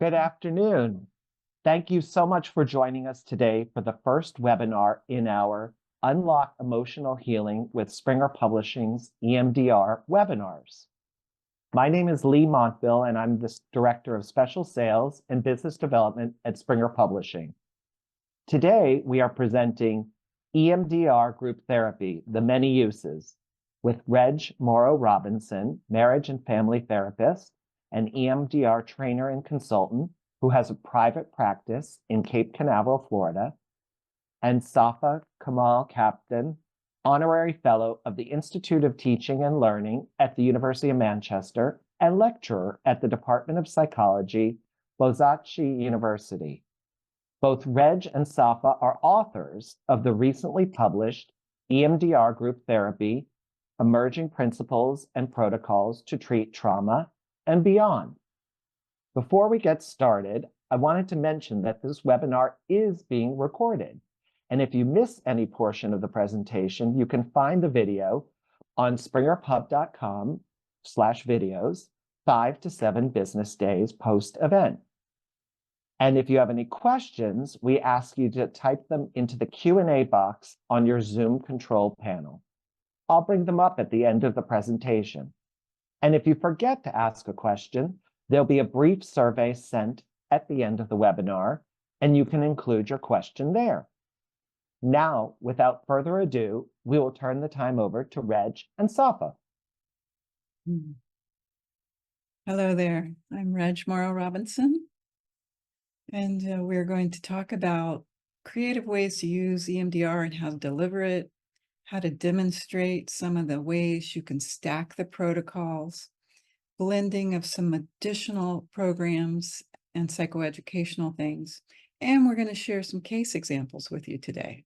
Good afternoon. Thank you so much for joining us today for the first webinar in our Unlock Emotional Healing with Springer Publishing's EMDR webinars. My name is Lee Montville, and I'm the Director of Special Sales and Business Development at Springer Publishing. Today, we are presenting EMDR Group Therapy, The Many Uses, with Regina Morrow Robinson, marriage and family therapist, an EMDR trainer and consultant who has a private practice in Cape Canaveral, Florida, and Safa Kemal Kaptan, honorary fellow of the Institute of Teaching and Learning at the University of Manchester and lecturer at the Department of Psychology, Bozachi University. Both Reg and Safa are authors of the recently published EMDR Group Therapy, Emerging Principles and Protocols to Treat Trauma and Beyond. Before we get started, I wanted to mention that this webinar is being recorded. And if you miss any portion of the presentation, you can find the video on springerpub.com/videos 5 to 7 business days post-event. And if you have any questions, we ask you to type them into the Q&A box on your Zoom control panel. I'll bring them up at the end of the presentation. And if you forget to ask a question, there'll be a brief survey sent at the end of the webinar, and you can include your question there. Now, without further ado, we will turn the time over to Reg and Safa. Hello there, I'm Regina Morrow Robinson, and we're going to talk about creative ways to use EMDR and how to deliver it, how to demonstrate some of the ways you can stack the protocols, blending of some additional programs and psychoeducational things, and we're going to share some case examples with you today.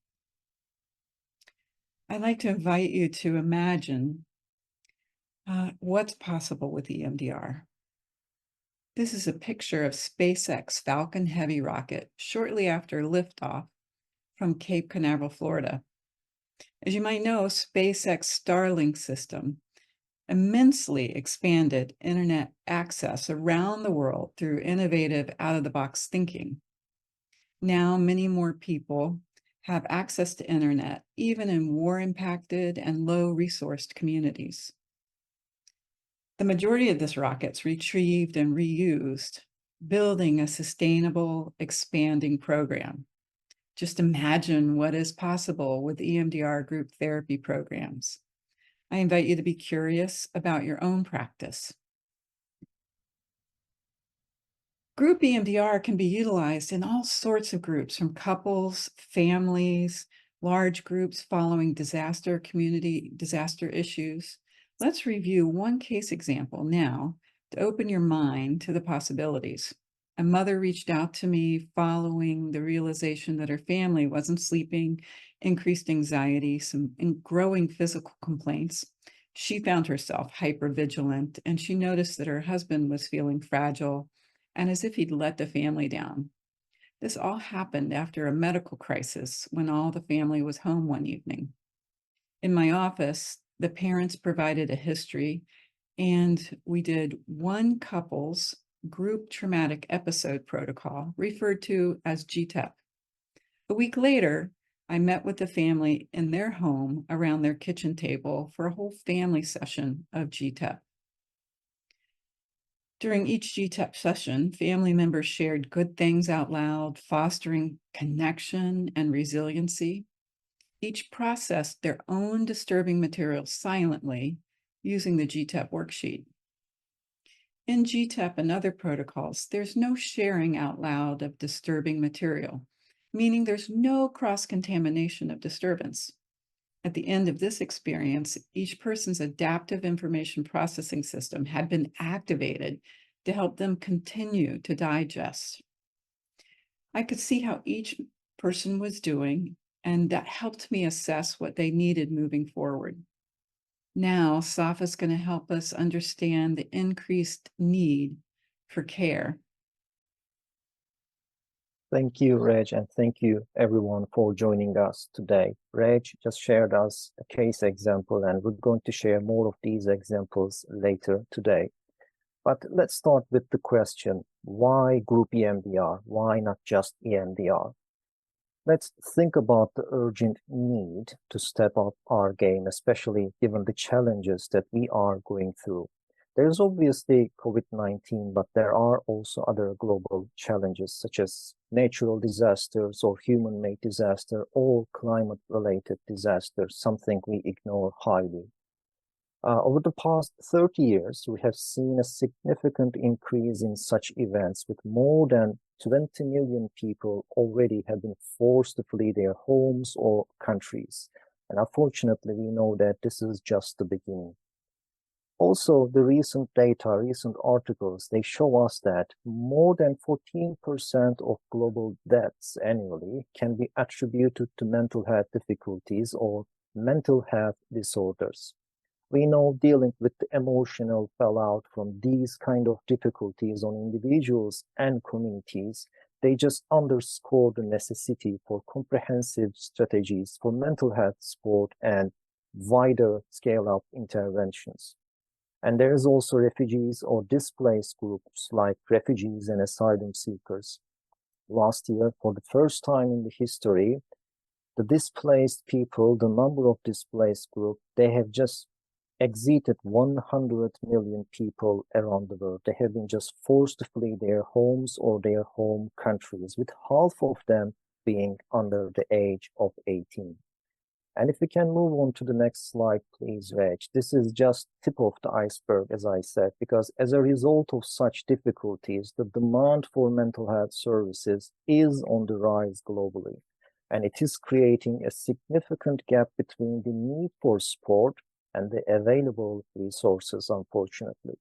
I'd like to invite you to imagine what's possible with EMDR. This is a picture of SpaceX Falcon Heavy rocket shortly after liftoff from Cape Canaveral, Florida. As you might know, SpaceX Starlink system immensely expanded internet access around the world through innovative out-of-the-box thinking. Now, many more people have access to internet, even in war-impacted and low-resourced communities. The majority of this rocket's retrieved and reused, building a sustainable, expanding program. Just imagine what is possible with EMDR group therapy programs. I invite you to be curious about your own practice. Group EMDR can be utilized in all sorts of groups, from couples, families, large groups following community disaster issues. Let's review one case example now to open your mind to the possibilities. A mother reached out to me following the realization that her family wasn't sleeping, increased anxiety, some growing physical complaints. She found herself hypervigilant, and she noticed that her husband was feeling fragile and as if he'd let the family down. This all happened after a medical crisis when all the family was home one evening. In my office, the parents provided a history, and we did one couple's group traumatic episode protocol, referred to as GTEP. A week later, I met with the family in their home around their kitchen table for a whole family session of GTEP. During each GTEP session, family members shared good things out loud, fostering connection and resiliency. Each processed their own disturbing material silently using the GTEP worksheet. In GTEP and other protocols, there's no sharing out loud of disturbing material, meaning there's no cross-contamination of disturbance. At the end of this experience, each person's adaptive information processing system had been activated to help them continue to digest. I could see how each person was doing, and that helped me assess what they needed moving forward. Now, Safa is going to help us understand the increased need for care. Thank you, Reg, and thank you everyone for joining us today. Reg just shared us a case example, and we're going to share more of these examples later today. But let's start with the question, why group EMDR? Why not just EMDR? Let's think about the urgent need to step up our game, especially given the challenges that we are going through. There's obviously COVID-19, but there are also other global challenges such as natural disasters or human-made disaster or climate-related disasters, something we ignore highly. Over the past 30 years, we have seen a significant increase in such events, with more than 20 million people already have been forced to flee their homes or countries. And unfortunately, we know that this is just the beginning. Also, the recent data, recent articles, they show us that more than 14% of global deaths annually can be attributed to mental health difficulties or mental health disorders. We know dealing with the emotional fallout from these kind of difficulties on individuals and communities, they just underscore the necessity for comprehensive strategies for mental health support and wider scale-up interventions. And there's also refugees or displaced groups like refugees and asylum seekers. Last year, for the first time in the history, the displaced people, the number of displaced groups, they have just exceeded 100 million people around the world. They have been just forced to flee their homes or their home countries, with half of them being under the age of 18. And if we can move on to the next slide, please, Reg. This is just tip of the iceberg, as I said, because as a result of such difficulties, the demand for mental health services is on the rise globally. And it is creating a significant gap between the need for support and the available resources, unfortunately.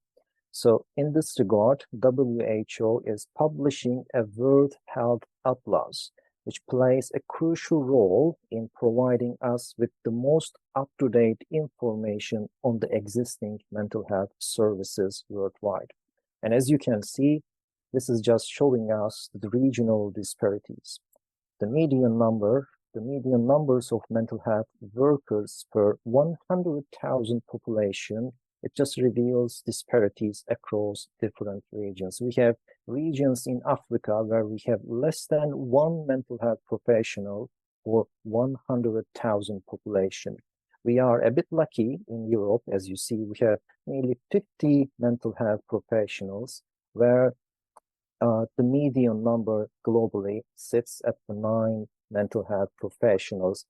So in this regard, WHO is publishing a World Health Atlas, which plays a crucial role in providing us with the most up-to-date information on the existing mental health services worldwide. And as you can see, this is just showing us the regional disparities. The median numbers of mental health workers per 100,000 population, it just reveals disparities across different regions. We have regions in Africa where we have less than one mental health professional for 100,000 population. We are a bit lucky in Europe, as you see, we have nearly 50 mental health professionals, where the median number globally sits at the 9 mental health professionals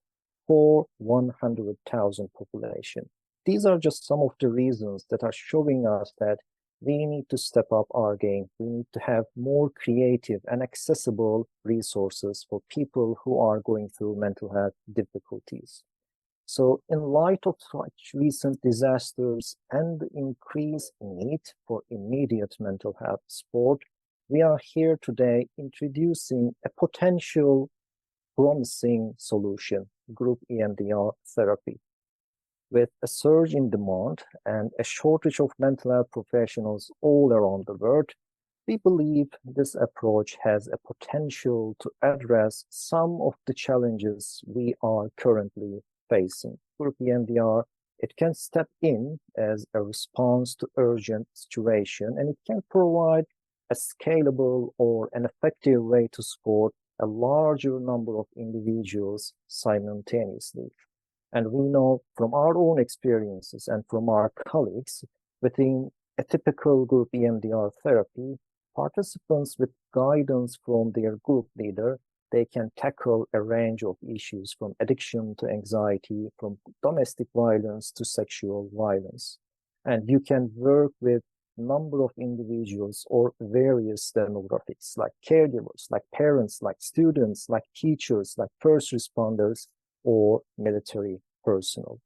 for 100,000 population. These are just some of the reasons that are showing us that we need to step up our game. We need to have more creative and accessible resources for people who are going through mental health difficulties. So in light of such recent disasters and the increased need for immediate mental health support, we are here today introducing a potential promising solution, group EMDR therapy. With a surge in demand and a shortage of mental health professionals all around the world, we believe this approach has a potential to address some of the challenges we are currently facing. Group EMDR, it can step in as a response to urgent situation, and it can provide a scalable or an effective way to support a larger number of individuals simultaneously. And we know from our own experiences and from our colleagues, within a typical group EMDR therapy, participants with guidance from their group leader, they can tackle a range of issues from addiction to anxiety, from domestic violence to sexual violence. And you can work with a number of individuals or various demographics, like caregivers, like parents, like students, like teachers, like first responders, or military personnel.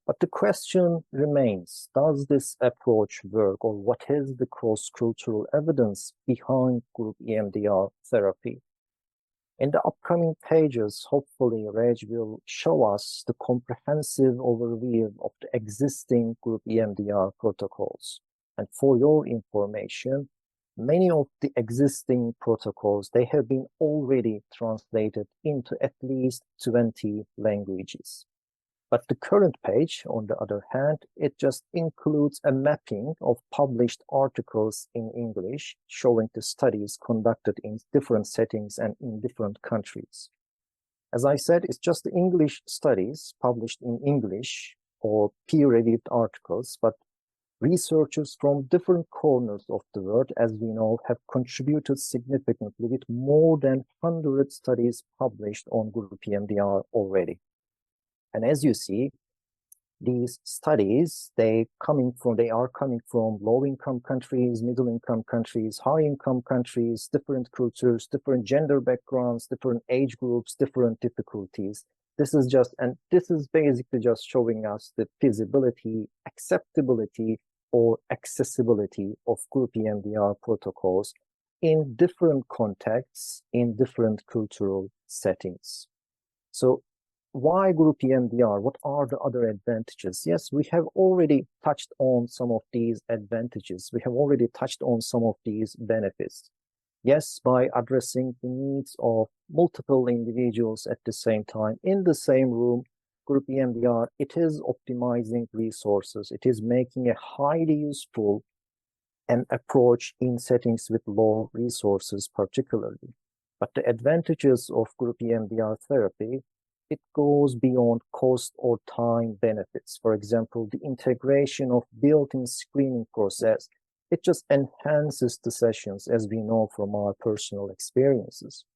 But the question remains, does this approach work, or what is the cross-cultural evidence behind group EMDR therapy? In the upcoming pages, hopefully, Reg will show us the comprehensive overview of the existing group EMDR protocols. And for your information, many of the existing protocols, they have been already translated into at least 20 languages. But the current page, on the other hand, it just includes a mapping of published articles in English, showing the studies conducted in different settings and in different countries. As I said, it's just the English studies published in English or peer-reviewed articles, but researchers from different corners of the world, as we know, have contributed significantly with more than 100 studies published on group EMDR already. And as you see, these studies, they are coming from low-income countries, middle-income countries, high-income countries, different cultures, different gender backgrounds, different age groups, different difficulties. This is basically just showing us the feasibility, acceptability, or accessibility of group EMDR protocols in different contexts, in different cultural settings. So why group EMDR? What are the other advantages? Yes, we have already touched on some of these advantages. We have already touched on some of these benefits. Yes, by addressing the needs of multiple individuals at the same time in the same room, group EMDR, it is optimizing resources. It is making a highly useful approach in settings with low resources particularly. But the advantages of group EMDR therapy, it goes beyond cost or time benefits. For example, the integration of built-in screening process, it just enhances the sessions, as we know from our personal experiences.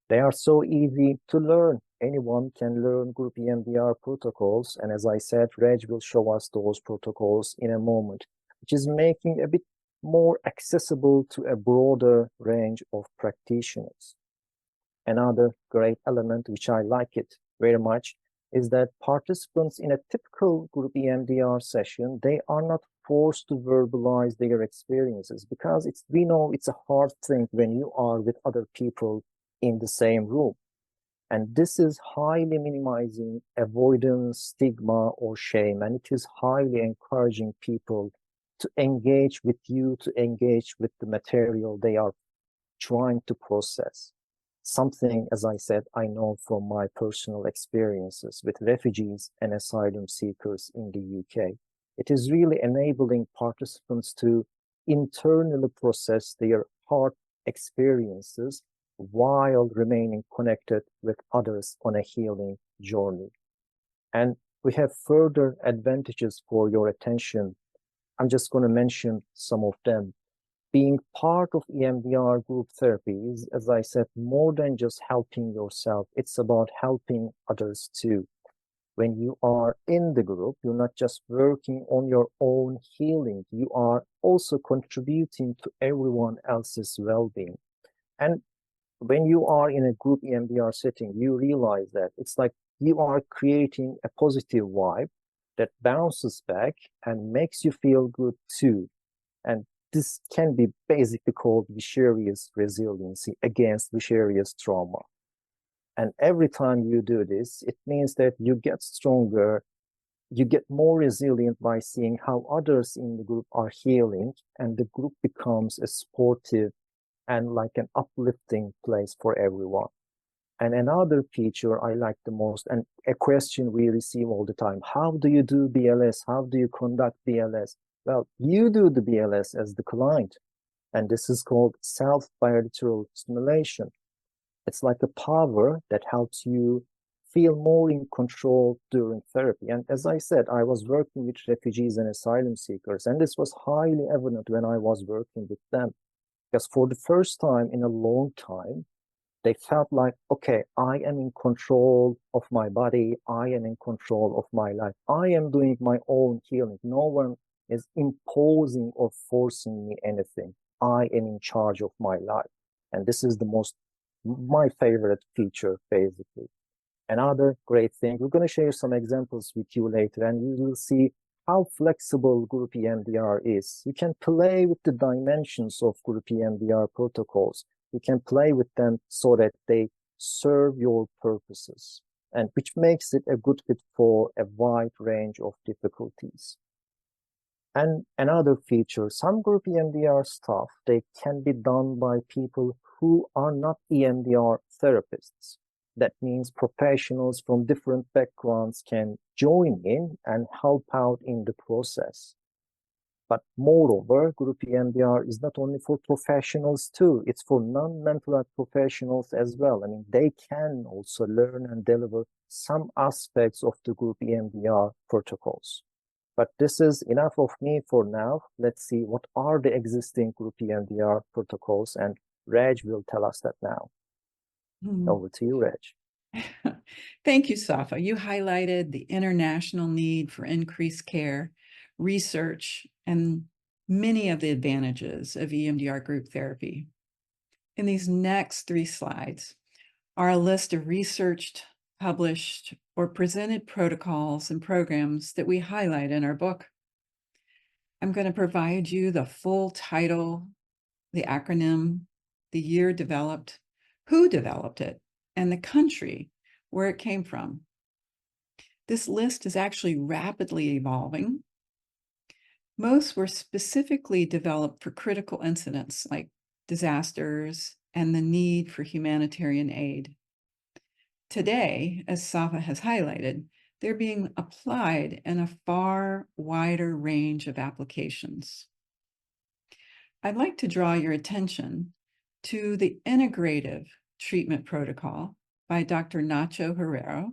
They are so easy to learn. Anyone can learn group EMDR protocols. And as I said, Reg will show us those protocols in a moment, which is making a bit more accessible to a broader range of practitioners. Another great element, which I like it very much, is that participants in a typical group EMDR session, they are not forced to verbalize their experiences, because we know it's a hard thing when you are with other people in the same room. And this is highly minimizing avoidance, stigma, or shame. And it is highly encouraging people to engage with you, to engage with the material they are trying to process. Something, as I said, I know from my personal experiences with refugees and asylum seekers in the UK. It is really enabling participants to internally process their hard experiences while remaining connected with others on a healing journey. And we have further advantages for your attention. I'm just going to mention some of them. Being part of EMDR group therapy is, as I said, more than just helping yourself. It's about helping others too. When you are in the group, you're not just working on your own healing. You are also contributing to everyone else's well-being. And when you are in a group EMDR setting, you realize that it's like you are creating a positive vibe that bounces back and makes you feel good too. And this can be basically called vicarious resiliency against vicarious trauma. And every time you do this, it means that you get stronger, you get more resilient by seeing how others in the group are healing, and the group becomes a supportive and like an uplifting place for everyone. And another feature I like the most, and a question we receive all the time, how do you do BLS? How do you conduct BLS? Well, you do the BLS as the client, and this is called self-bilateral stimulation. It's like a power that helps you feel more in control during therapy. And as I said, I was working with refugees and asylum seekers, and this was highly evident when I was working with them. Because for the first time in a long time, they felt like, okay, I am in control of my body. I am in control of my life. I am doing my own healing. No one is imposing or forcing me anything. I am in charge of my life. And this is my favorite feature, basically. Another great thing, we're going to share some examples with you later, and you will see how flexible group EMDR is. You can play with the dimensions of group EMDR protocols. You can play with them so that they serve your purposes, and which makes it a good fit for a wide range of difficulties. And another feature, some group EMDR stuff, they can be done by people who are not EMDR therapists. That means professionals from different backgrounds can join in and help out in the process. But moreover, group EMDR is not only for professionals too, it's for non-mental health professionals as well. I mean, they can also learn and deliver some aspects of the group EMDR protocols. But this is enough of me for now. Let's see what are the existing group EMDR protocols, and Reg will tell us that now. Over to you, Reg. Thank you, Safa. You highlighted the international need for increased care, research, and many of the advantages of EMDR group therapy. In these next 3 slides are a list of researched, published, or presented protocols and programs that we highlight in our book. I'm going to provide you the full title, the acronym, the year developed, who developed it, and the country where it came from. This list is actually rapidly evolving. Most were specifically developed for critical incidents like disasters and the need for humanitarian aid. Today, as Safa has highlighted, they're being applied in a far wider range of applications. I'd like to draw your attention to the integrative treatment protocol by Dr. Nacho Herrero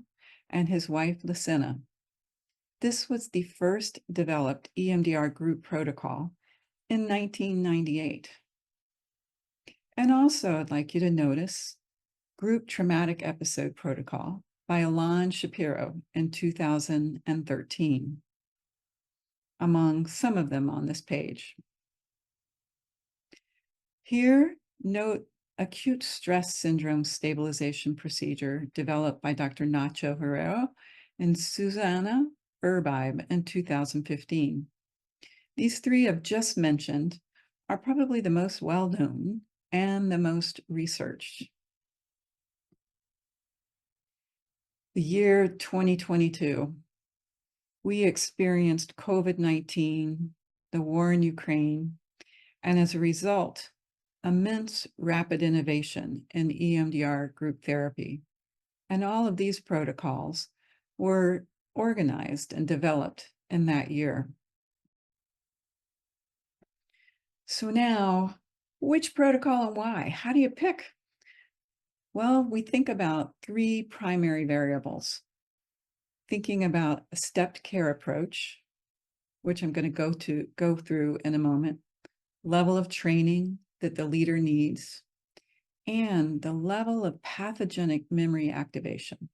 and his wife, Lucina. This was the first developed EMDR group protocol in 1998. And also, I'd like you to notice Group Traumatic Episode Protocol by Alon Shapiro in 2013, among some of them on this page. Here, note acute stress syndrome stabilization procedure developed by Dr. Nacho Herrero and Susanna Erbibe in 2015. These 3 I've just mentioned are probably the most well-known and the most researched. The year 2022, we experienced COVID-19, the war in Ukraine, and as a result, immense rapid innovation in EMDR group therapy. And all of these protocols were organized and developed in that year. So now, which protocol and why? How do you pick? Well, we think about 3 primary variables. Thinking about a stepped care approach, which I'm going to go through in a moment, level of training that the leader needs, and the level of pathogenic memory activation.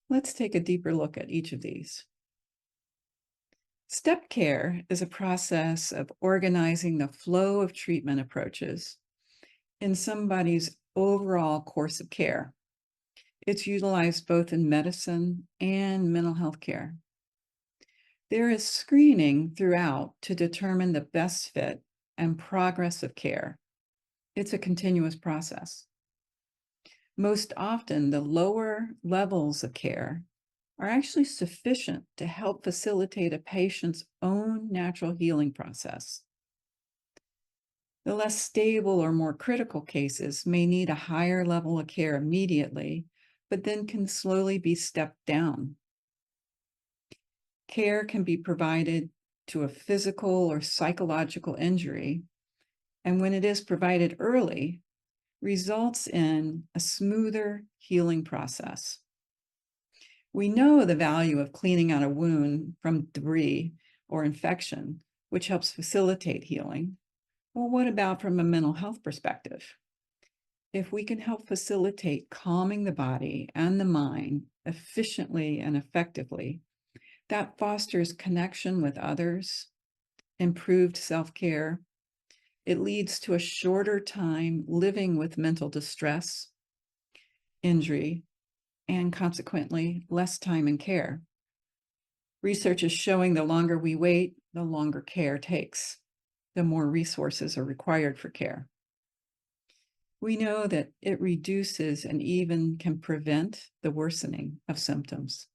Let's take a deeper look at each of these. Step care is a process of organizing the flow of treatment approaches in somebody's overall course of care. It's utilized both in medicine and mental health care. There is screening throughout to determine the best fit and progress of care. It's a continuous process. Most often, the lower levels of care are actually sufficient to help facilitate a patient's own natural healing process. The less stable or more critical cases may need a higher level of care immediately, but then can slowly be stepped down. Care can be provided to a physical or psychological injury, and when it is provided early, results in a smoother healing process. We know the value of cleaning out a wound from debris or infection, which helps facilitate healing. Well, what about from a mental health perspective? If we can help facilitate calming the body and the mind efficiently and effectively, that fosters connection with others, improved self-care. It leads to a shorter time living with mental distress, injury, and consequently, less time in care. Research is showing the longer we wait, the longer care takes, the more resources are required for care. We know that it reduces and even can prevent the worsening of symptoms.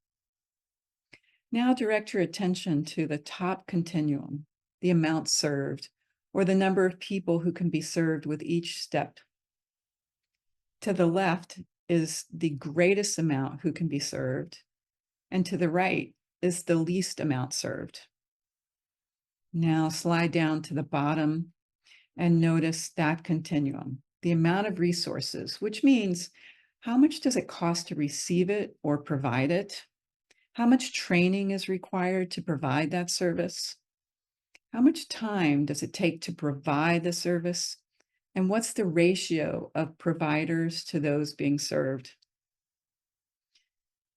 Now direct your attention to the top continuum, the amount served, or the number of people who can be served with each step. To the left is the greatest amount who can be served, and to the right is the least amount served. Now slide down to the bottom and notice that continuum, the amount of resources, which means how much does it cost to receive it or provide it? How much training is required to provide that service? How much time does it take to provide the service? And what's the ratio of providers to those being served?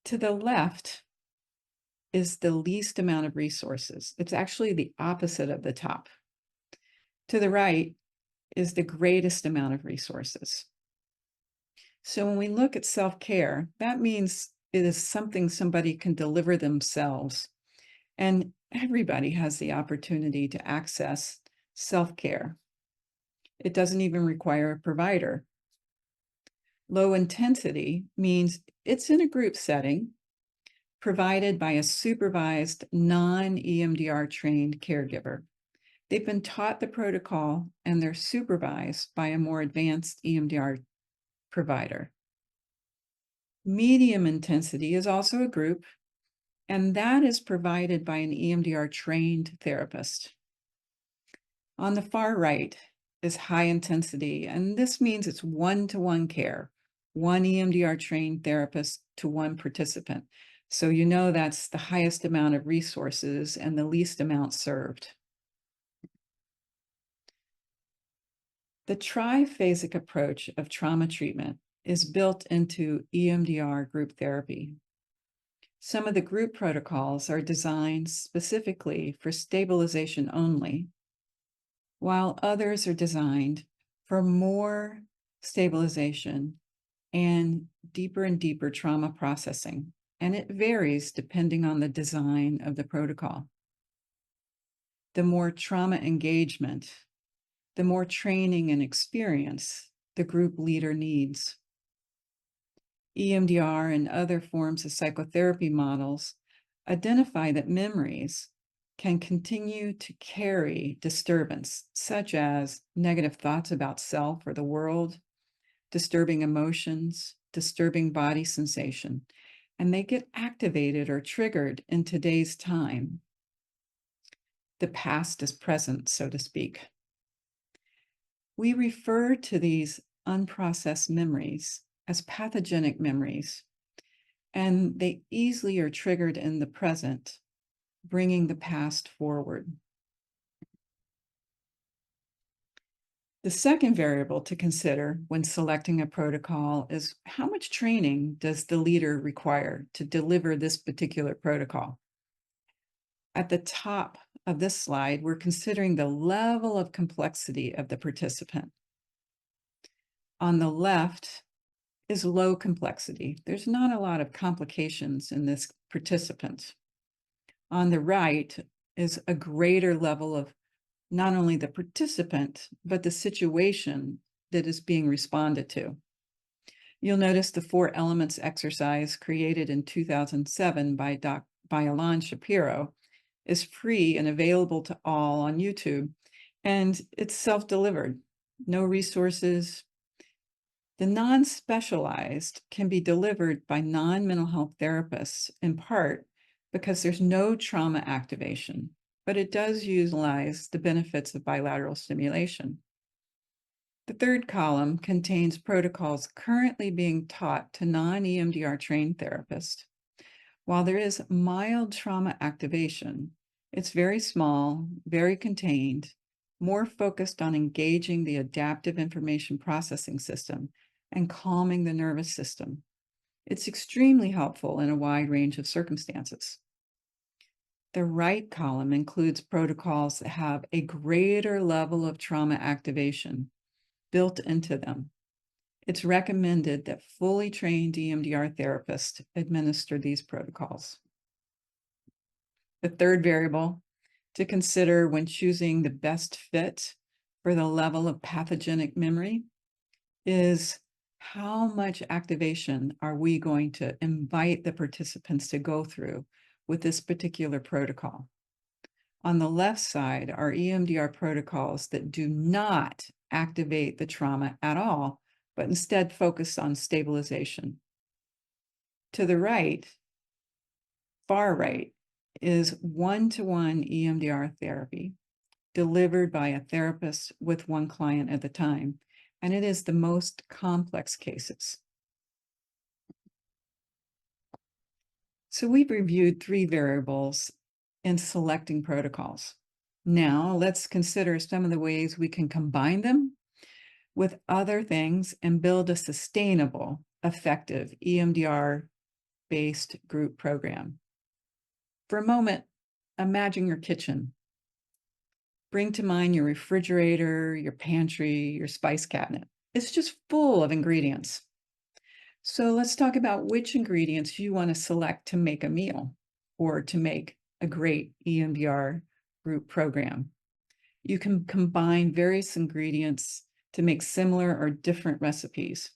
To the left is the least amount of resources. It's actually the opposite of the top. To the right is the greatest amount of resources. So when we look at self-care, that means it is something somebody can deliver themselves. And everybody has the opportunity to access self-care. It doesn't even require a provider. Low intensity means it's in a group setting provided by a supervised non-EMDR trained caregiver. They've been taught the protocol and they're supervised by a more advanced EMDR provider. Medium intensity is also a group, and that is provided by an EMDR trained therapist. On the far right is high intensity, and this means it's one-to-one care, one EMDR trained therapist to one participant. So you know that's the highest amount of resources and the least amount served. The triphasic approach of trauma treatment is built into EMDR group therapy. Some of the group protocols are designed specifically for stabilization only, while others are designed for more stabilization and deeper trauma processing, and it varies depending on the design of the protocol. The more trauma engagement, the more training and experience the group leader needs. EMDR and other forms of psychotherapy models identify that memories can continue to carry disturbance, such as negative thoughts about self or the world, disturbing emotions, disturbing body sensation, and they get activated or triggered in today's time. The past is present, so to speak. We refer to these unprocessed memories as pathogenic memories, and they easily are triggered in the present, bringing the past forward. The second variable to consider when selecting a protocol is how much training does the leader require to deliver this particular protocol? At the top of this slide, we're considering the level of complexity of the participant. On the left is low complexity. There's not a lot of complications in this participant. On the right is a greater level of not only the participant, but the situation that is being responded to. You'll notice the 4 elements exercise created in 2007 by Alon Shapiro is free and available to all on YouTube, and it's self-delivered, no resources. The non-specialized can be delivered by non-mental health therapists in part because there's no trauma activation, but it does utilize the benefits of bilateral stimulation. The third column contains protocols currently being taught to non-EMDR trained therapists. While there is mild trauma activation, it's very small, very contained, more focused on engaging the adaptive information processing system and calming the nervous system. It's extremely helpful in a wide range of circumstances. The right column includes protocols that have a greater level of trauma activation built into them. It's recommended that fully trained EMDR therapists administer these protocols. The third variable to consider when choosing the best fit for the level of pathogenic memory is how much activation are we going to invite the participants to go through with this particular protocol. On the left side are EMDR protocols that do not activate the trauma at all, but instead focus on stabilization. To the right, far right, is one-to-one EMDR therapy delivered by a therapist with one client at a time, and it is the most complex cases. So we've reviewed 3 variables in selecting protocols. Now let's consider some of the ways we can combine them with other things and build a sustainable, effective EMDR-based group program. For a moment, imagine your kitchen. Bring to mind your refrigerator, your pantry, your spice cabinet. It's just full of ingredients. So let's talk about which ingredients you want to select to make a meal or to make a great EMDR group program. You can combine various ingredients to make similar or different recipes.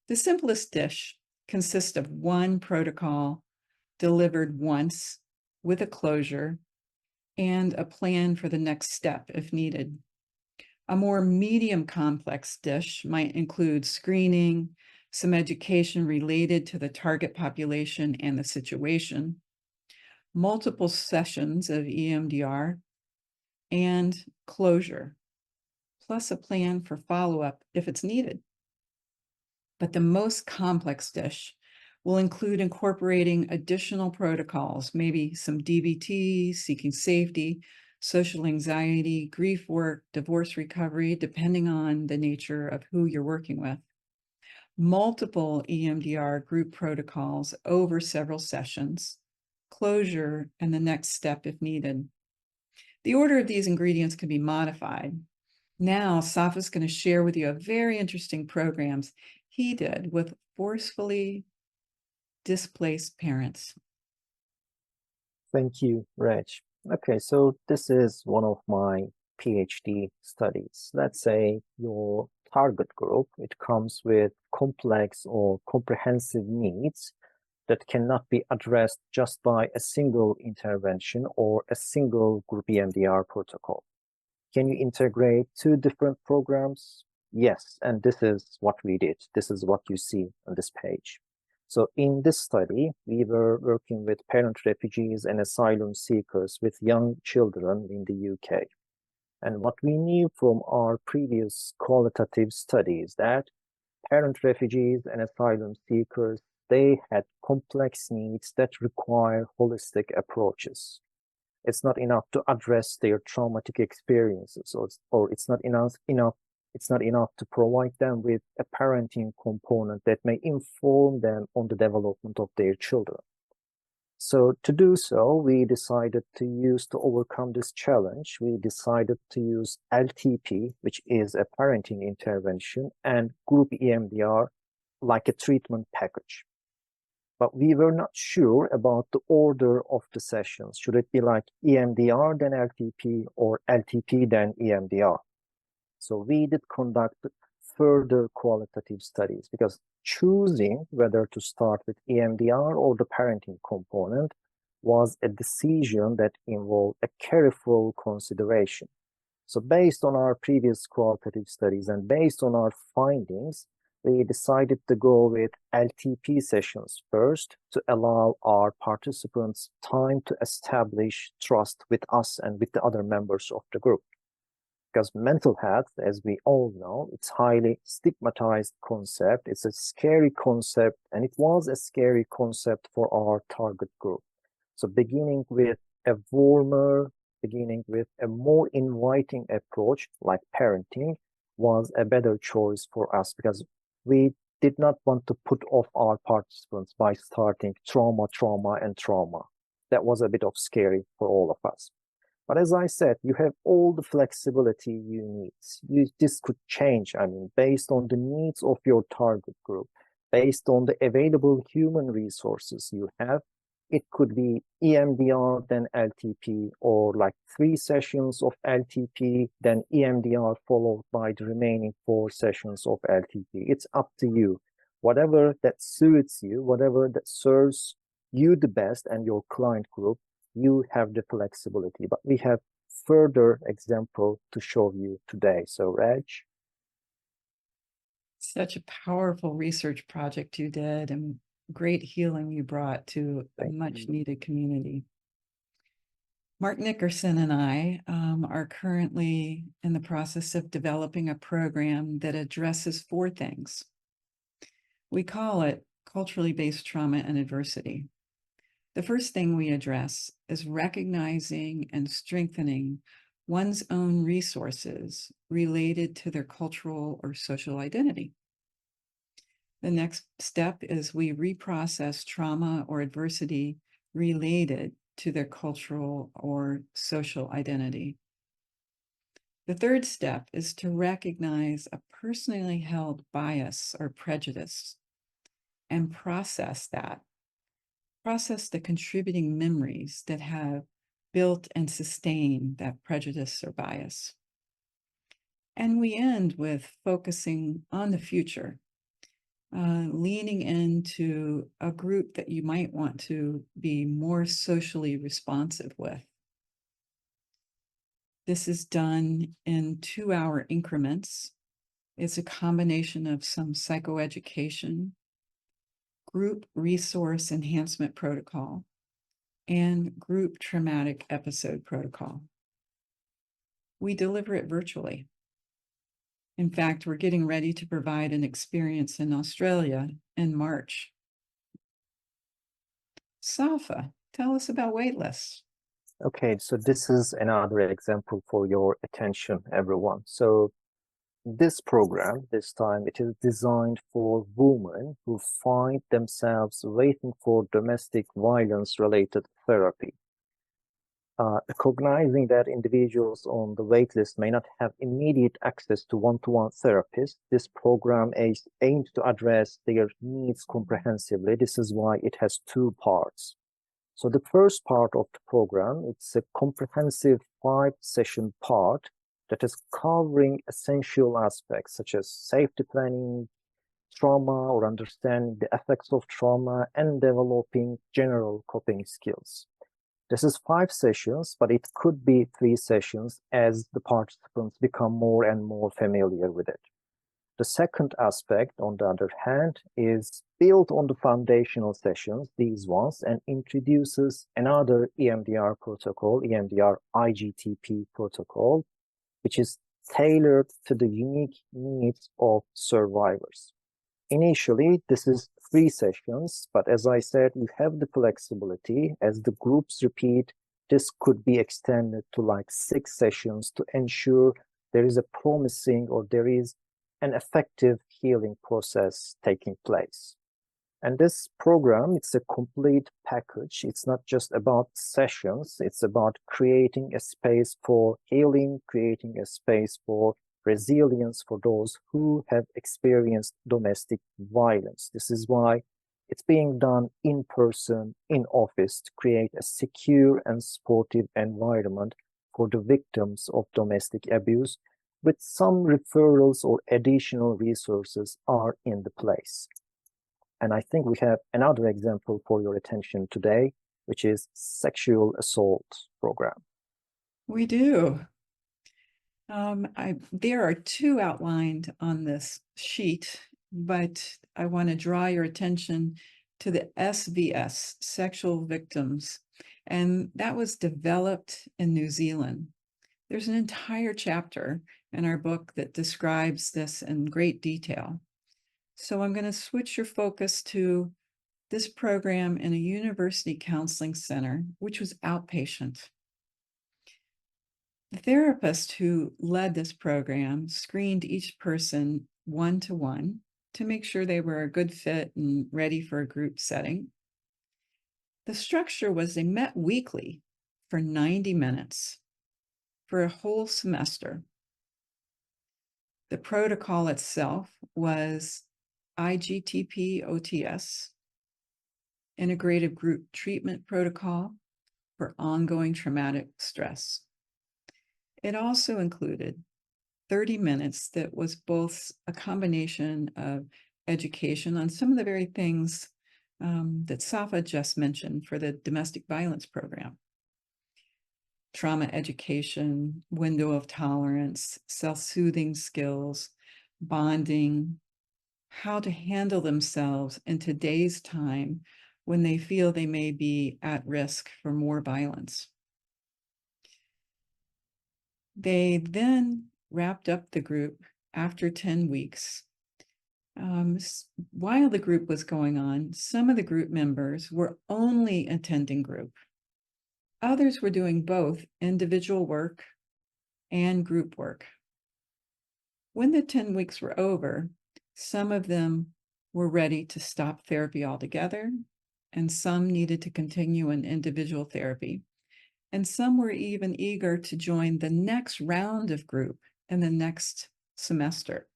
The simplest dish consists of one protocol delivered once with a closure and a plan for the next step if needed. A more medium complex dish might include screening, some education related to the target population and the situation, multiple sessions of EMDR, and closure, plus a plan for follow-up if it's needed. But the most complex dish will include incorporating additional protocols, maybe some DBT, seeking safety, social anxiety, grief work, divorce recovery, depending on the nature of who you're working with. Multiple EMDR group protocols over several sessions, closure, and the next step if needed. The order of these ingredients can be modified. Now, Safa is going to share with you a very interesting programs he did with forcefully displaced parents. Thank you, Reg. Okay, so this is one of my PhD studies. Let's say your target group, it comes with complex or comprehensive needs that cannot be addressed just by a single intervention or a single group EMDR protocol. Can you integrate 2 different programs? Yes, and this is what we did. This is what you see on this page. So in this study, we were working with parent refugees and asylum seekers with young children in the UK. And what we knew from our previous qualitative studies that parent refugees and asylum seekers, they had complex needs that require holistic approaches. It's not enough to address their traumatic experiences, or it's not enough to provide them with a parenting component that may inform them on the development of their children. So to do so, we decided to overcome this challenge, we decided to use LTP, which is a parenting intervention, and group EMDR like a treatment package. But we were not sure about the order of the sessions. Should it be like EMDR then LTP or LTP then EMDR? So we did conduct further qualitative studies because choosing whether to start with EMDR or the parenting component was a decision that involved a careful consideration. So based on our previous qualitative studies and based on our findings, we decided to go with LTP sessions first to allow our participants time to establish trust with us and with the other members of the group. Because mental health, as we all know, it's highly stigmatized concept. It's a scary concept, and it was a scary concept for our target group. So beginning with a warmer, beginning with a more inviting approach like parenting was a better choice for us because we did not want to put off our participants by starting trauma. That was a bit of scary for all of us. But as I said, you have all the flexibility you need. This could change, based on the needs of your target group, based on the available human resources you have. It could be EMDR, then LTP, or like 3 sessions of LTP, then EMDR followed by the remaining 4 sessions of LTP. It's up to you. Whatever that suits you, whatever that serves you the best and your client group, you have the flexibility. But we have further example to show you today. So Reg? Such a powerful research project you did, and great healing you brought to a much needed community. Mark Nickerson and I are currently in the process of developing a program that addresses 4 things. We call it culturally based trauma and adversity. The first thing we address is recognizing and strengthening one's own resources related to their cultural or social identity. The next step is we reprocess trauma or adversity related to their cultural or social identity. The third step is to recognize a personally held bias or prejudice and process that. Process the contributing memories that have built and sustained that prejudice or bias. And we end with focusing on the future, leaning into a group that you might want to be more socially responsive with. This is done in 2-hour increments. It's a combination of some psychoeducation, group resource enhancement protocol, and group traumatic episode protocol. We deliver it virtually. In fact, we're getting ready to provide an experience in Australia in March. Safa, tell us about waitlists. Okay, so this is another example for your attention, everyone. So this program, this time, it is designed for women who find themselves waiting for domestic violence-related therapy. Recognizing that individuals on the waitlist may not have immediate access to one-to-one therapists, this program aims to address their needs comprehensively. This is why it has 2 parts. So the first part of the program, it's a comprehensive 5-session part that is covering essential aspects such as safety planning, trauma or understanding the effects of trauma, and developing general coping skills. This is 5 sessions, but it could be 3 sessions as the participants become more and more familiar with it. The second aspect, on the other hand, is built on the foundational sessions, these ones, and introduces another EMDR protocol, EMDR IGTP protocol, which is tailored to the unique needs of survivors. Initially, this is 3 sessions, but as I said, you have the flexibility. As the groups repeat, this could be extended to like 6 sessions to ensure there is a promising or there is an effective healing process taking place. And this program, it's a complete package. It's not just about sessions. It's about creating a space for healing, creating a space for resilience for those who have experienced domestic violence. This is why it's being done in person, in office, to create a secure and supportive environment for the victims of domestic abuse, with some referrals or additional resources are in the place. And I think we have another example for your attention today, which is sexual assault program. We do. There are 2 outlined on this sheet, but I want to draw your attention to the SVS, sexual victims, and that was developed in New Zealand. There's an entire chapter in our book that describes this in great detail. So I'm going to switch your focus to this program in a university counseling center, which was outpatient. The therapist who led this program screened each person 1-to-1 to make sure they were a good fit and ready for a group setting. The structure was they met weekly for 90 minutes for a whole semester. The protocol itself was IGTP OTS, Integrative Group Treatment Protocol for ongoing traumatic stress. It also included 30 minutes that was both a combination of education on some of the very things that Safa just mentioned for the domestic violence program. Trauma education, window of tolerance, self-soothing skills, bonding, how to handle themselves in today's time when they feel they may be at risk for more violence. They then wrapped up the group after 10 weeks. While the group was going on, some of the group members were only attending group. Others were doing both individual work and group work. When the 10 weeks were over, some of them were ready to stop therapy altogether, and some needed to continue in individual therapy. And some were even eager to join the next round of group in the next semester.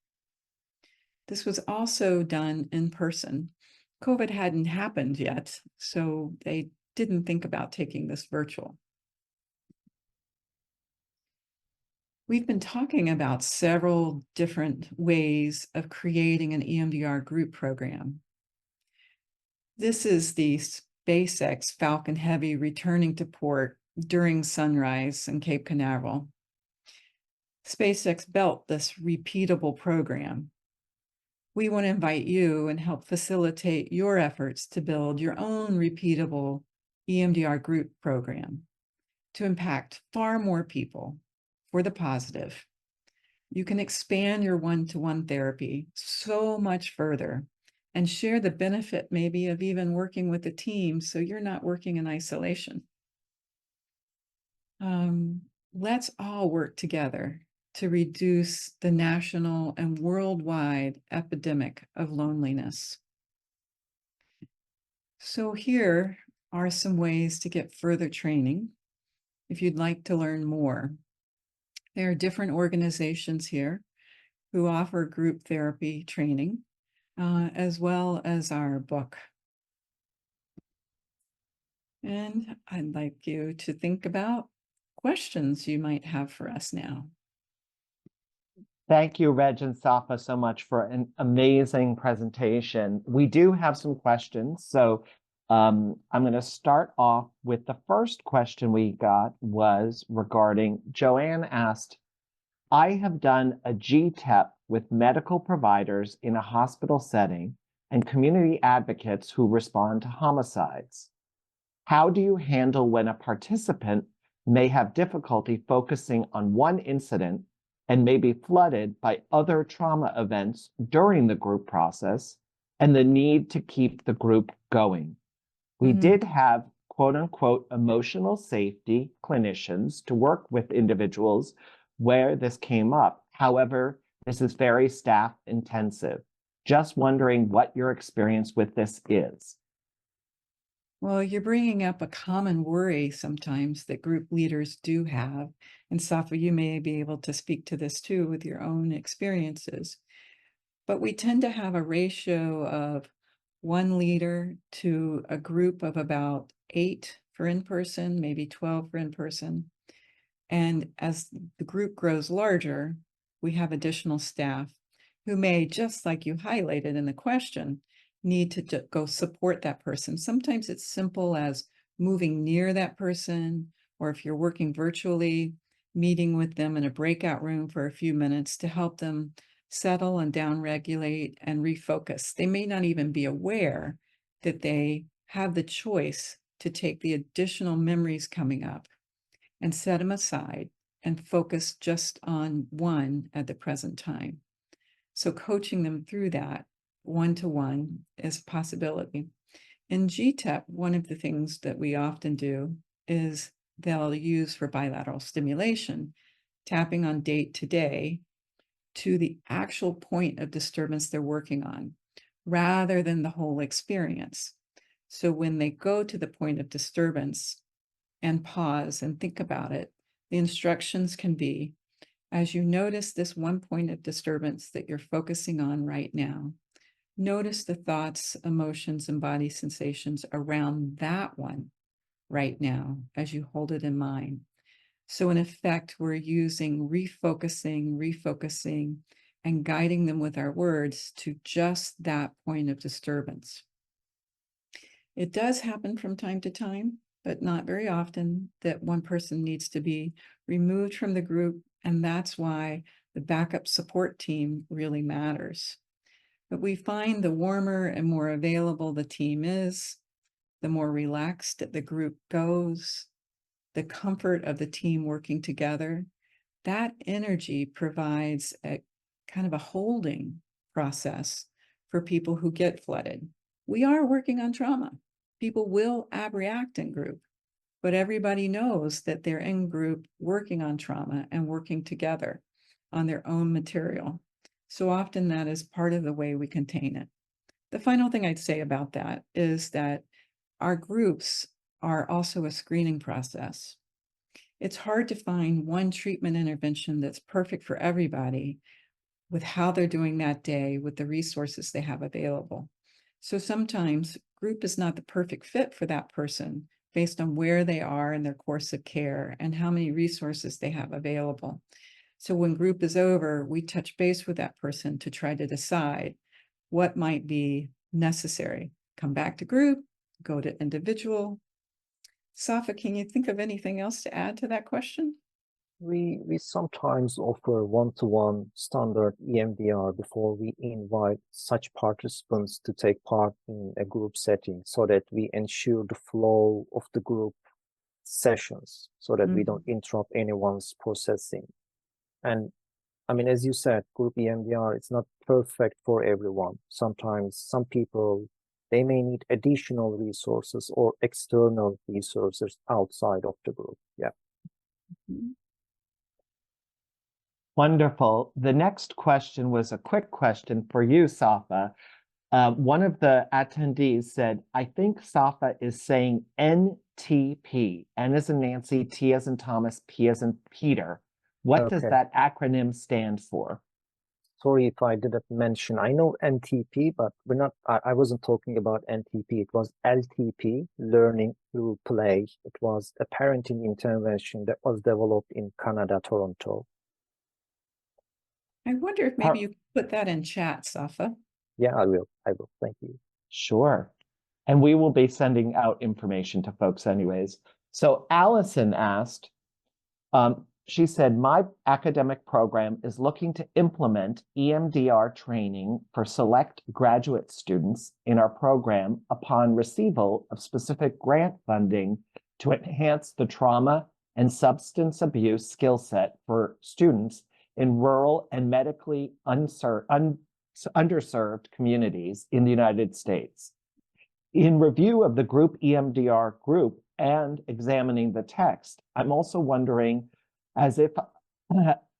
This was also done in person. COVID hadn't happened yet, so they didn't think about taking this virtual. We've been talking about several different ways of creating an EMDR group program. This is the SpaceX Falcon Heavy returning to port during sunrise in Cape Canaveral. SpaceX built this repeatable program. We want to invite you and help facilitate your efforts to build your own repeatable EMDR group program to impact far more people for the positive. You can expand your one-to-one therapy so much further and share the benefit maybe of even working with a team so you're not working in isolation. Let's all work together to reduce the national and worldwide epidemic of loneliness. So here are some ways to get further training if you'd like to learn more. There are different organizations here who offer group therapy training, as well as our book. And I'd like you to think about questions you might have for us now. Thank you, Reg and Safa, so much for an amazing presentation. We do have some questions, so I'm going to start off with the first question we got was regarding, Joanne asked, I have done a GTEP with medical providers in a hospital setting and community advocates who respond to homicides. How do you handle when a participant may have difficulty focusing on one incident and may be flooded by other trauma events during the group process and the need to keep the group going? We did have quote unquote emotional safety clinicians to work with individuals where this came up. However, this is very staff intensive. Just wondering what your experience with this is. Well, you're bringing up a common worry sometimes that group leaders do have. And Safa, you may be able to speak to this too with your own experiences. But we tend to have a ratio of one leader to a group of about 8 for in-person, maybe 12 for in-person. And as the group grows larger, we have additional staff who may, just like you highlighted in the question, need to go support that person. Sometimes it's simple as moving near that person, or if you're working virtually, meeting with them in a breakout room for a few minutes to help them settle and downregulate and refocus. They may not even be aware that they have the choice to take the additional memories coming up and set them aside and focus just on one at the present time. So coaching them through that one-to-one is a possibility. In GTEP, one of the things that we often do is they'll use for bilateral stimulation, tapping on date to day to the actual point of disturbance they're working on, rather than the whole experience. So when they go to the point of disturbance and pause and think about it, the instructions can be, as you notice this one point of disturbance that you're focusing on right now, notice the thoughts, emotions, and body sensations around that one right now as you hold it in mind. So in effect, we're using refocusing, and guiding them with our words to just that point of disturbance. It does happen from time to time, but not very often, that one person needs to be removed from the group, and that's why the backup support team really matters. But we find the warmer and more available the team is, the more relaxed the group goes, the comfort of the team working together, that energy provides a kind of a holding process for people who get flooded. We are working on trauma. People will abreact in group, but everybody knows that they're in group working on trauma and working together on their own material. So often that is part of the way we contain it. The final thing I'd say about that is that our groups are also a screening process. It's hard to find one treatment intervention that's perfect for everybody with how they're doing that day, with the resources they have available. So sometimes group is not the perfect fit for that person based on where they are in their course of care and how many resources they have available. So when group is over, we touch base with that person to try to decide what might be necessary. Come back to group, go to individual. Safa, can you think of anything else to add to that question? We sometimes offer one-to-one standard EMDR before we invite such participants to take part in a group setting so that we ensure the flow of the group sessions so that we don't interrupt anyone's processing. And I mean, as you said, group EMDR, it's not perfect for everyone. Sometimes some people, they may need additional resources or external resources outside of the group. Yeah. Wonderful. The next question was a quick question for you, Safa. One of the attendees said, I think Safa is saying NTP, N as in Nancy, T as in Thomas, P as in Peter. What does Okay. that acronym stand for? Sorry if I didn't mention. I know NTP, but we're not. I wasn't talking about NTP. It was LTP, Learning Through Play. It was a parenting intervention that was developed in Canada, Toronto. I wonder if maybe you could put that in chat, Safa. Yeah, I will. Thank you. Sure. And we will be sending out information to folks anyways. So Allison asked, she said, my academic program is looking to implement EMDR training for select graduate students in our program upon receival of specific grant funding to enhance the trauma and substance abuse skill set for students in rural and medically underserved communities in the United States. In review of the group EMDR group and examining the text, I'm also wondering, as I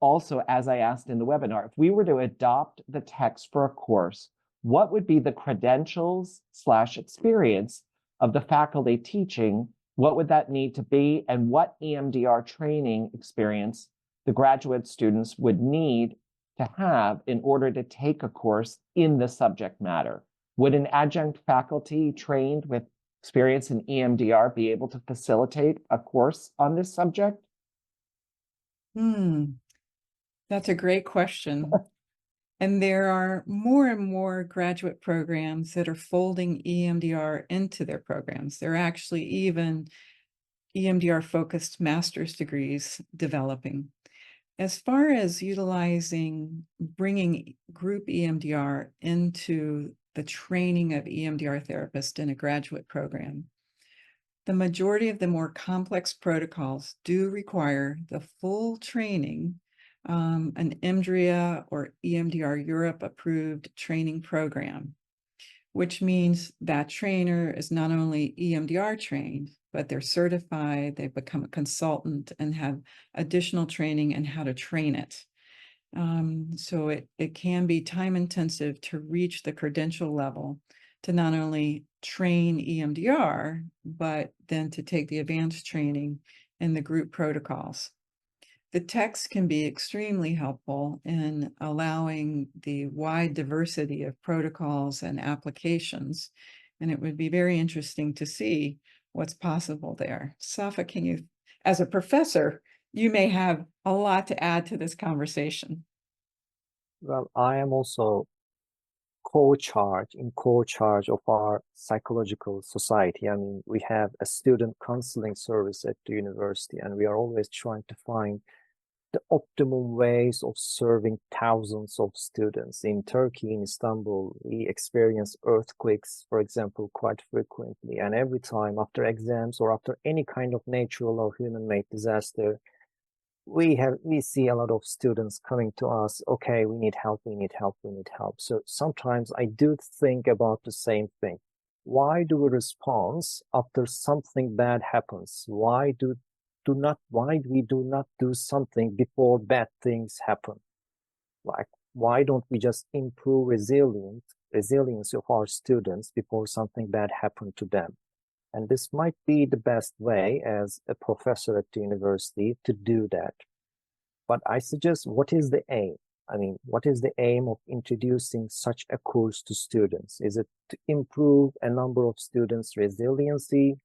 asked in the webinar, if we were to adopt the text for a course, what would be the credentials/experience of the faculty teaching? What would that need to be? And what EMDR training experience the graduate students would need to have in order to take a course in the subject matter? Would an adjunct faculty trained with experience in EMDR be able to facilitate a course on this subject? That's a great question. And there are more and more graduate programs that are folding EMDR into their programs. There are actually even EMDR-focused master's degrees developing. As far as bringing group EMDR into the training of EMDR therapists in a graduate program, the majority of the more complex protocols do require the full training, an EMDRIA or EMDR Europe approved training program, which means that trainer is not only EMDR trained, but they're certified, they've become a consultant and have additional training in how to train it. So it can be time intensive to reach the credential level to not only train EMDR, but then to take the advanced training in the group protocols. The text can be extremely helpful in allowing the wide diversity of protocols and applications, and it would be very interesting to see what's possible there. Safa, can you, as a professor, you may have a lot to add to this conversation. Well, I am also co-charge of our psychological society. I mean, we have a student counseling service at the university, and we are always trying to find the optimum ways of serving thousands of students. In Turkey, in Istanbul, we experience earthquakes, for example, quite frequently. And every time after exams or after any kind of natural or human-made disaster, we see a lot of students coming to us, okay, we need help, we need help, we need help. So sometimes I do think about the same thing. Why do we respond after something bad happens? Why do we do not do something before bad things happen? Like, why don't we just improve resilience of our students before something bad happened to them? And this might be the best way as a professor at the university to do that. But I suggest, what is the aim? I mean, what is the aim of introducing such a course to students? Is it to improve a number of students' resiliency,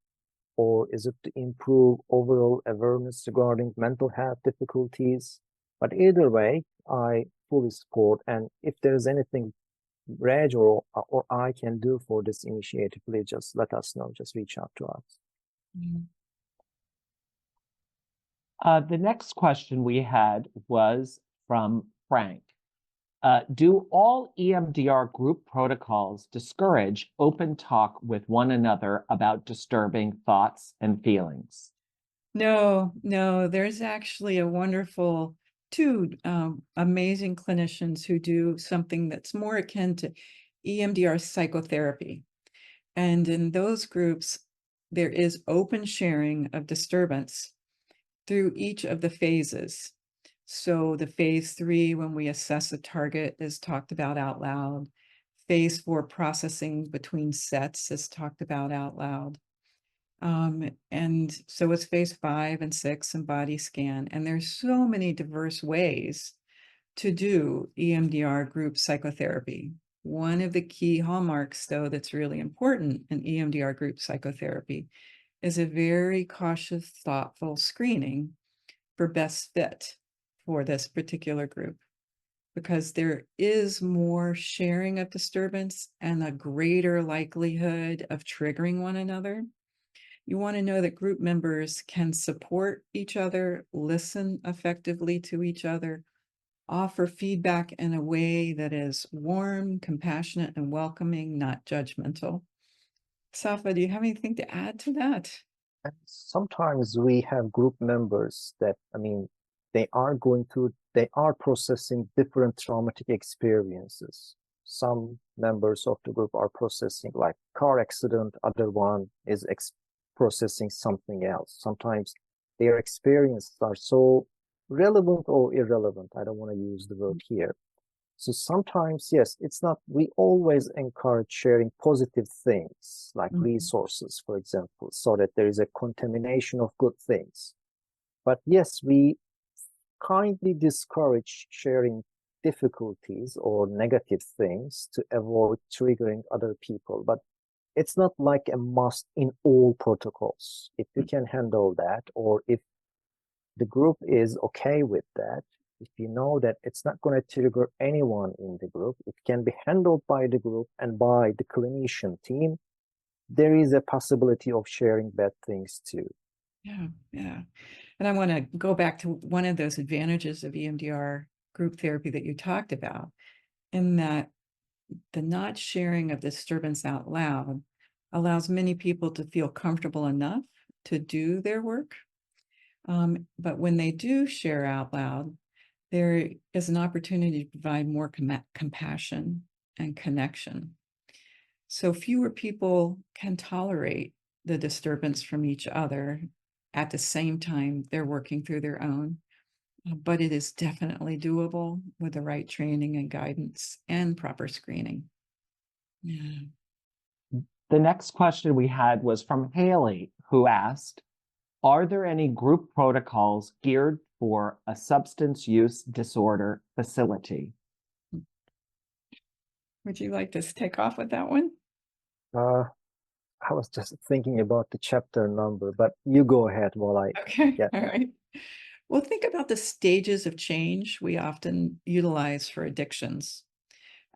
or is it to improve overall awareness regarding mental health difficulties? But either way, I fully support. And if there is anything Reg or I can do for this initiative, please just let us know. Just reach out to us. The next question we had was from Frank. Do all EMDR group protocols discourage open talk with one another about disturbing thoughts and feelings? No, there's actually a wonderful two amazing clinicians who do something that's more akin to EMDR psychotherapy. And in those groups, there is open sharing of disturbance through each of the phases. So the phase 3, when we assess a target, is talked about out loud. Phase 4, processing between sets, is talked about out loud. And so it's phase 5 and 6 and body scan. And there's so many diverse ways to do EMDR group psychotherapy. One of the key hallmarks, though, that's really important in EMDR group psychotherapy is a very cautious, thoughtful screening for best fit for this particular group, because there is more sharing of disturbance and a greater likelihood of triggering one another. You want to know that group members can support each other, listen effectively to each other, offer feedback in a way that is warm, compassionate, and welcoming, not judgmental. Safa, do you have anything to add to that? And sometimes we have group members that, I mean, they are processing different traumatic experiences. Some members of the group are processing like car accident, other one is processing something else. Sometimes their experiences are so relevant or irrelevant. I don't want to use the word here. So sometimes, yes, it's not, we always encourage sharing positive things like resources, for example, so that there is a contamination of good things. But yes, we kindly discourage sharing difficulties or negative things to avoid triggering other people. But it's not like a must in all protocols. If you can handle that, or if the group is okay with that, if you know that it's not going to trigger anyone in the group, it can be handled by the group and by the clinician team, there is a possibility of sharing bad things too. Yeah. And I want to go back to one of those advantages of EMDR group therapy that you talked about, in that the not sharing of disturbance out loud allows many people to feel comfortable enough to do their work. But when they do share out loud, there is an opportunity to provide more compassion and connection. So fewer people can tolerate the disturbance from each other at the same time they're working through their own. But it is definitely doable with the right training and guidance and proper screening. Yeah. The next question we had was from Haley, who asked, are there any group protocols geared for a substance use disorder facility? Would you like to take off with that one? I was just thinking about the chapter number, but you go ahead while I get all right. Well, think about the stages of change we often utilize for addictions.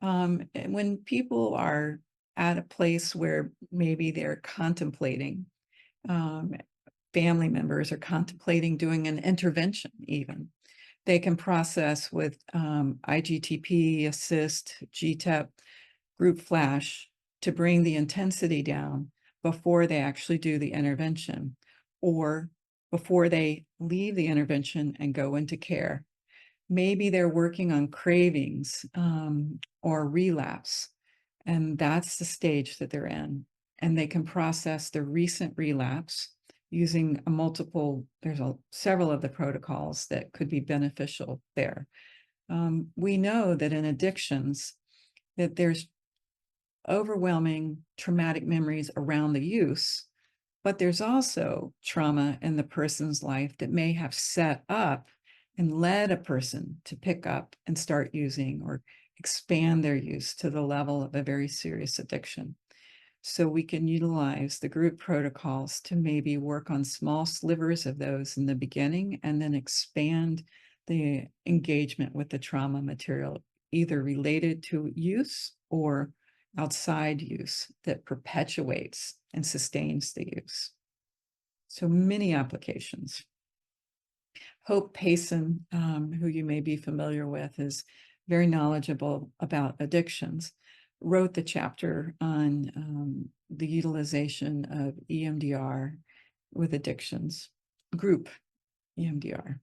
When people are at a place where maybe they're contemplating, family members are contemplating doing an intervention even, they can process with IGTP, assist, GTEP, group flash to bring the intensity down before they actually do the intervention or before they leave the intervention and go into care. Maybe they're working on cravings or relapse, and that's the stage that they're in. And they can process the recent relapse using several of the protocols that could be beneficial there. We know that in addictions, that there's overwhelming traumatic memories around the use, but there's also trauma in the person's life that may have set up and led a person to pick up and start using or expand their use to the level of a very serious addiction. So we can utilize the group protocols to maybe work on small slivers of those in the beginning and then expand the engagement with the trauma material, either related to use or outside use that perpetuates and sustains the use. So many applications. Hope Payson, who you may be familiar with, is very knowledgeable about addictions, wrote the chapter on the utilization of EMDR with addictions, group EMDR.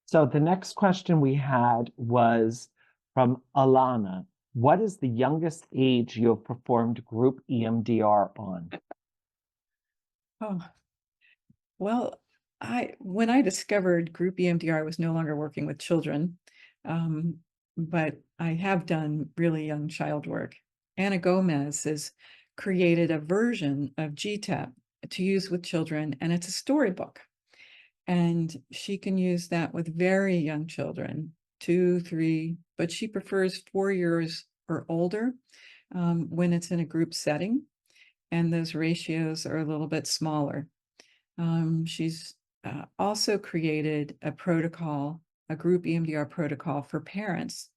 So the next question we had was from Alana. What is the youngest age you have performed group EMDR on? Oh, well, when I discovered group EMDR, I was no longer working with children, but I have done really young child work. Ana Gomez has created a version of GTEP to use with children, and it's a storybook. And she can use that with very young children, 2, 3, but she prefers 4 years or older when it's in a group setting, and those ratios are a little bit smaller. She's also created a protocol, a group EMDR protocol for parents,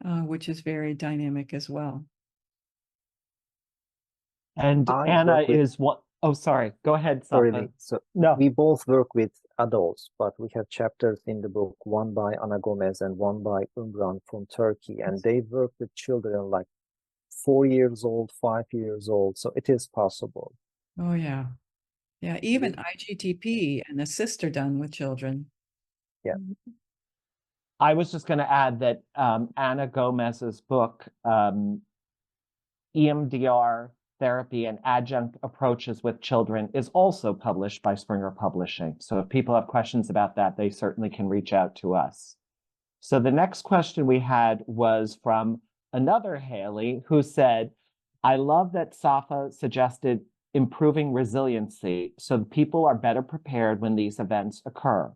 which is very dynamic as well. And Anna is what? Oh, sorry. Go ahead, Safa. Really. So no, we both work with adults, but we have chapters in the book, one by Ana Gomez and one by Umran from Turkey, and they work with children like 4 years old, 5 years old. So it is possible. Oh yeah, yeah. Even IGTP and assist are done with children. Yeah. I was just going to add that Ana Gomez's book, EMDR Therapy and Adjunct Approaches with Children, is also published by Springer Publishing. So if people have questions about that, they certainly can reach out to us. So the next question we had was from another Haley who said, I love that Safa suggested improving resiliency so that people are better prepared when these events occur.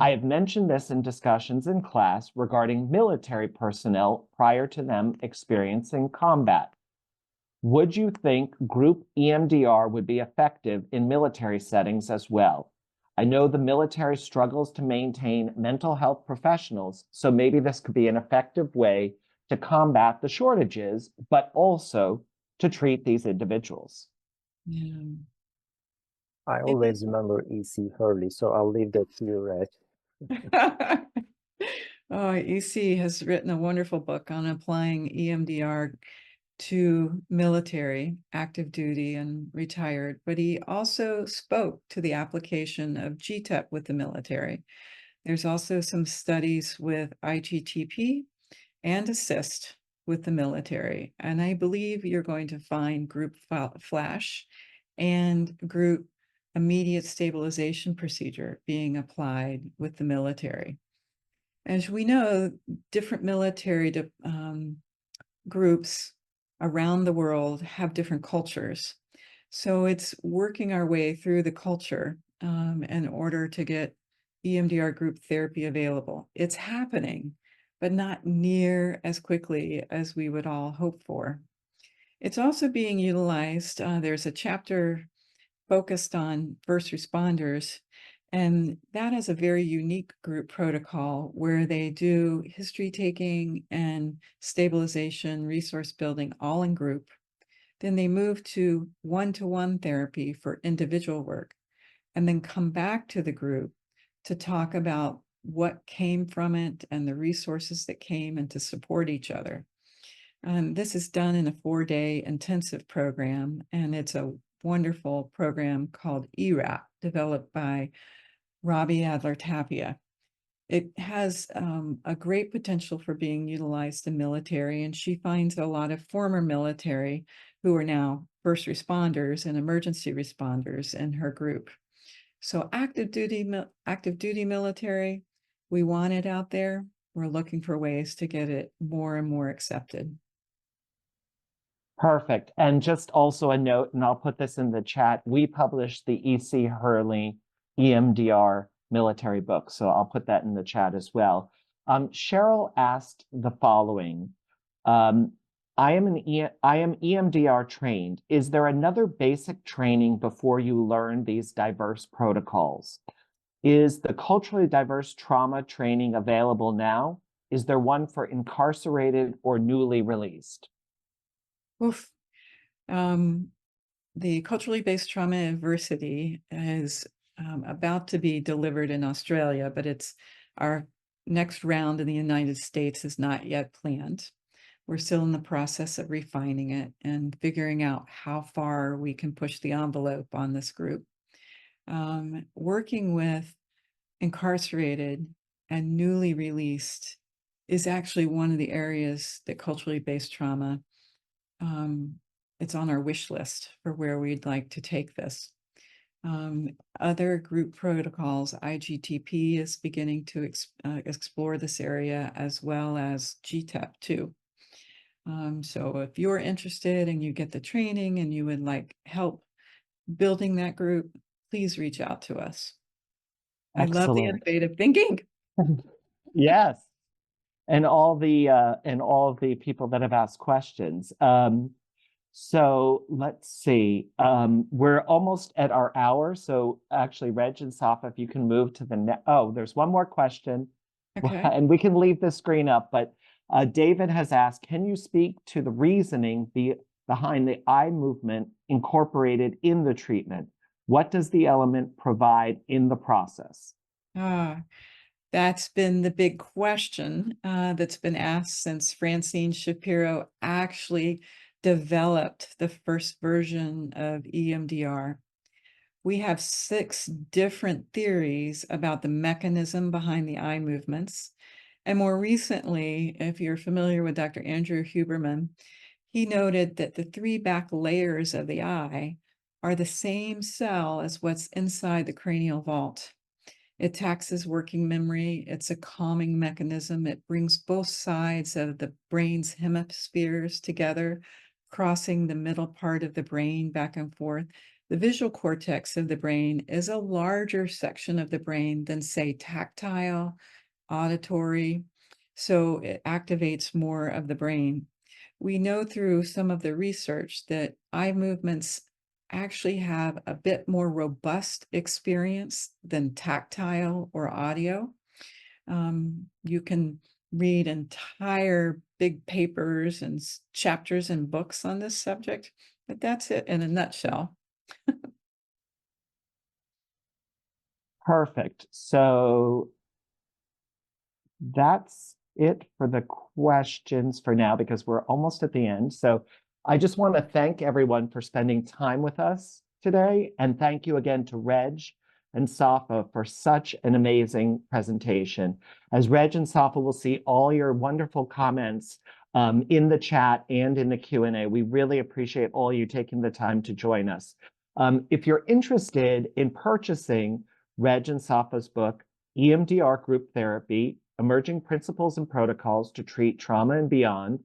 I have mentioned this in discussions in class regarding military personnel prior to them experiencing combat. Would you think group EMDR would be effective in military settings as well? I know the military struggles to maintain mental health professionals, so maybe this could be an effective way to combat the shortages, but also to treat these individuals. Yeah. I always remember E.C. Hurley, so I'll leave that to you, Reg. Oh, EC has written a wonderful book on applying EMDR to military, active duty, and retired, but he also spoke to the application of GTEP with the military. There's also some studies with IGTP and assist with the military, and I believe you're going to find group flash and group immediate stabilization procedure being applied with the military. As we know, different military groups around the world have different cultures. So it's working our way through the culture in order to get EMDR group therapy available. It's happening, but not near as quickly as we would all hope for. It's also being utilized. There's a chapter focused on first responders, and that is a very unique group protocol where they do history taking and stabilization, resource building, all in group. Then they move to one-to-one therapy for individual work, and then come back to the group to talk about what came from it and the resources that came, and to support each other. This is done in a 4-day intensive program, and it's a wonderful program called ERAP, developed by Robbie Adler Tapia. It has a great potential for being utilized in military, and she finds a lot of former military who are now first responders and emergency responders in her group. So active duty military, we want it out there. We're looking for ways to get it more and more accepted. Perfect. And just also a note, and I'll put this in the chat, we published the E.C. Hurley EMDR military book, so I'll put that in the chat as well. Cheryl asked the following. I am EMDR trained. Is there another basic training before you learn these diverse protocols? Is the culturally diverse trauma training available now? Is there one for incarcerated or newly released? Oof. The culturally based trauma adversity is about to be delivered in Australia, but it's our next round in the United States is not yet planned. We're still in the process of refining it and figuring out how far we can push the envelope on this group. Working with incarcerated and newly released is actually one of the areas that culturally based trauma, it's on our wish list for where we'd like to take this. Other group protocols, IGTP is beginning to explore this area, as well as GTEP too. So if you're interested and you get the training and you would like help building that group, please reach out to us. Excellent. I love the innovative thinking. Yes. And all the people that have asked questions. So let's see. We're almost at our hour. So actually, Reg and Safa, if you can move to the next. Oh, there's one more question. Okay. And we can leave the screen up. But David has asked, can you speak to the reasoning behind the eye movement incorporated in the treatment? What does the element provide in the process? That's been the big question that's been asked since Francine Shapiro actually developed the first version of EMDR. We have 6 different theories about the mechanism behind the eye movements. And more recently, if you're familiar with Dr. Andrew Huberman, he noted that the 3 back layers of the eye are the same cell as what's inside the cranial vault. It taxes working memory. It's a calming mechanism. It brings both sides of the brain's hemispheres together, crossing the middle part of the brain back and forth. The visual cortex of the brain is a larger section of the brain than, say, tactile, auditory, so it activates more of the brain. We know through some of the research that eye movements actually have a bit more robust experience than tactile or audio. You can read entire big papers and chapters and books on this subject, but that's it in a nutshell. Perfect. So that's it for the questions for now, because we're almost at the end. So I just want to thank everyone for spending time with us today. And thank you again to Reg and Safa for such an amazing presentation. As Reg and Safa will see all your wonderful comments in the chat and in the Q&A. We really appreciate all you taking the time to join us. If you're interested in purchasing Reg and Safa's book, EMDR Group Therapy, Emerging Principles and Protocols to Treat Trauma and Beyond,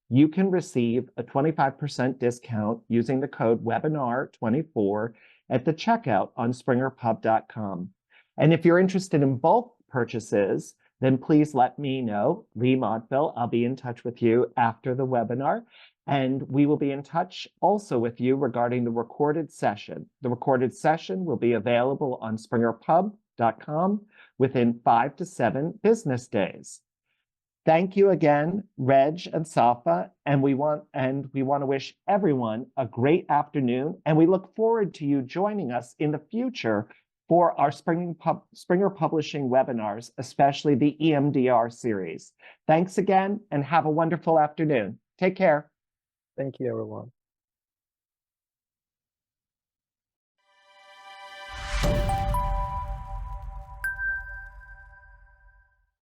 you can receive a 25% discount using the code webinar24 at the checkout on springerpub.com. And if you're interested in bulk purchases, then please let me know, Lee Montville. I'll be in touch with you after the webinar, and we will be in touch also with you regarding the recorded session. The recorded session will be available on springerpub.com within 5 to 7 business days. Thank you again, Reg and Safa, and we want to wish everyone a great afternoon, and we look forward to you joining us in the future for our Springer Publishing webinars, especially the EMDR series. Thanks again and have a wonderful afternoon. Take care. Thank you, everyone.